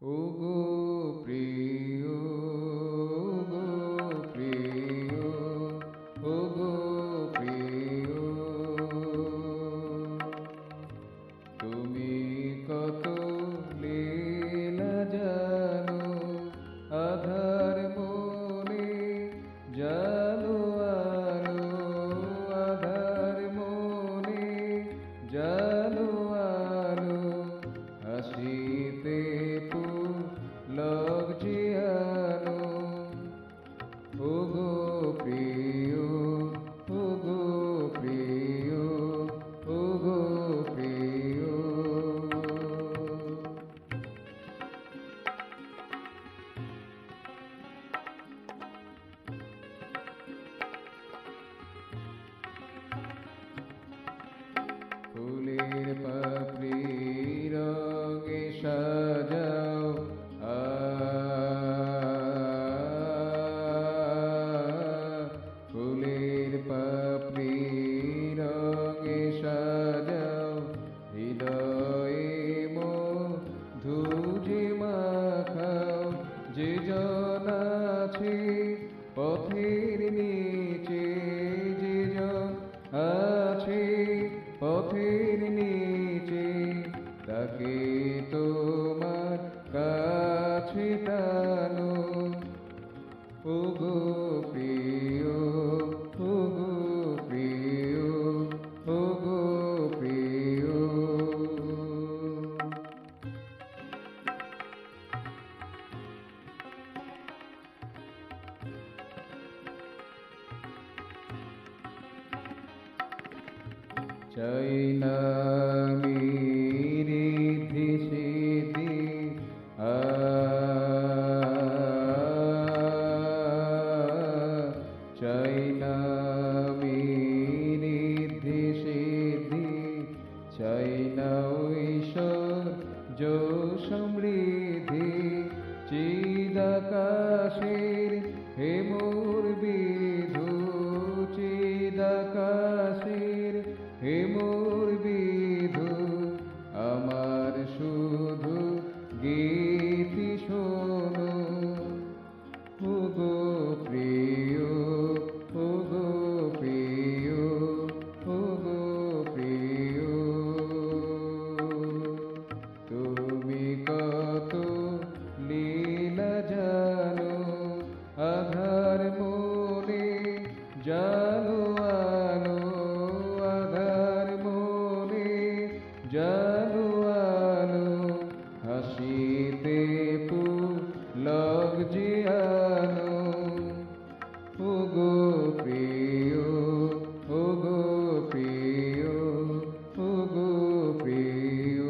ওগো প্রিয়, ওগো প্রিয়, ওগো প্রিয়, তুমি কত লীলা জানো, আধার মনে জানো আলো, আধার মনে জানো আলো, হাসিতে পুলক জিয়ানো। ওগো প্রিয়, ওগো প্রিয়, ওগো প্রিয়, ফুলের পাপড়ি রঙে সাজাও ফুলের পাপড়ি রঙে সাজাও, হৃদয়ে মধু যে মাখাও, যে জন আছে পথের নিচে, যে জন আছে পথের নিচে, তাকে তোমার কাছে টানো। ওগো প্রিয়, ওগো প্রিয়, ওগো প্রিয়, চাই না আমি ঋদ্ধি সিদ্ধি, চাই না আমি ঋদ্ধি সিদ্ধি, চাই না ঐশ্বর্য সমৃদ্ধি, চিদাকাশের হে মোর বিধু, চিদাকাশের হে মোর বিধু, আমার শুধু গীতি শোনো। ওগো প্রিয়, ওগো প্রিয়, ওগো প্রিয়, তুমি কত লীলা জানো, আধার মনে জানো আলো, আধার মনে জানো আলো, হাসিতে পুলক জিয়ানো। ওগো প্রিয়, ওগো প্রিয়, ওগো প্রিয়,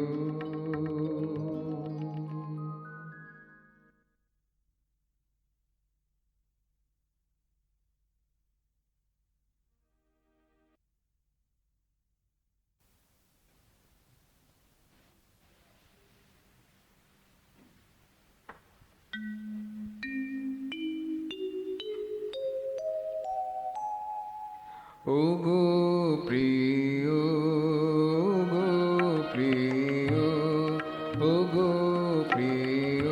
ওগো প্রিয়, ওগো প্রিয়, ওগো প্রিয়,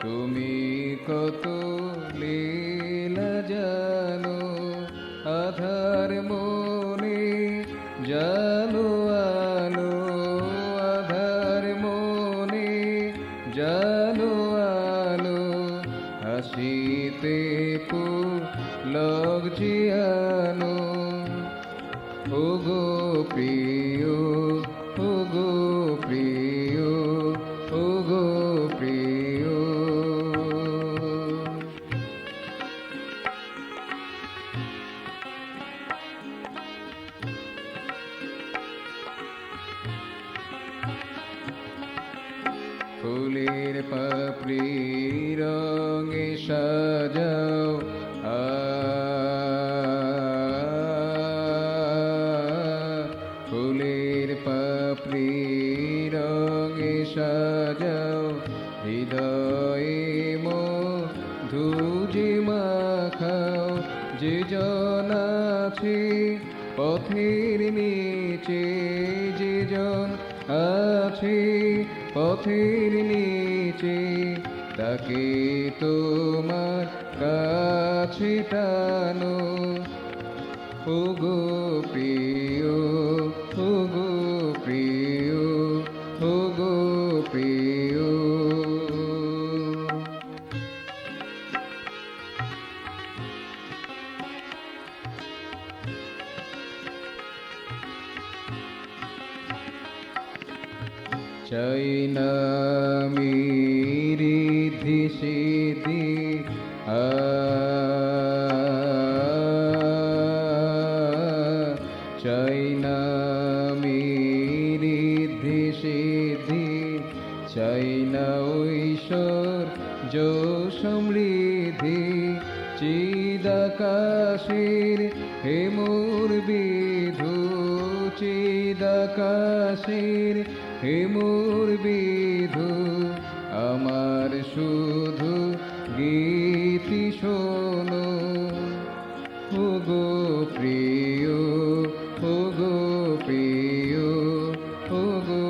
তুমি কত লীলা জানো, আধার মনে জানো আলো, আধার মনে জানো আলো, হাসিতে পুলক জিয়ানো। ওগো প্রিয়, ওগো প্রিয়, ওগো প্রিয়, ফুলের পাপড়ি রঙে সাজাও ফুলের পাপড়ি রঙে সাজাও, হৃদয়ে মধু যে মাখাও, যে জন আছে পথের নিচে, যে জন আছে পথের নিচে, তাকে তোমার কাছে টানো। ওগো প্রিয়, ওগো প্রিয়, ওগো প্রিয়। চাই না আমি ঋদ্ধি সিদ্ধি, চাই না আমি ঋদ্ধি সিদ্ধি, চাই না ঐশ্বর্য সমৃদ্ধি। চিদাকাশের হে মোর বিধু, চিদাকাশের হে মোর বিধু, আমার শুধু গীতি শোনো। ওগো প্রিয়, ওগো প্রিয়, ওগো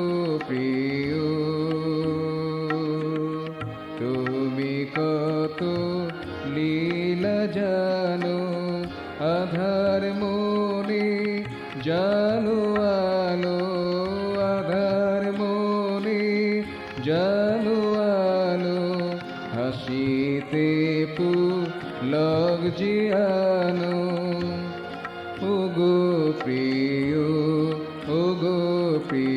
প্রিয়। তুমি কত লীলা জানো, আধার মনে জানো আলো, আধার মনে জানো আলো। হাসিতে পুলক জিয়ানো। ওগো প্রিয়, ওগো প্রিয়।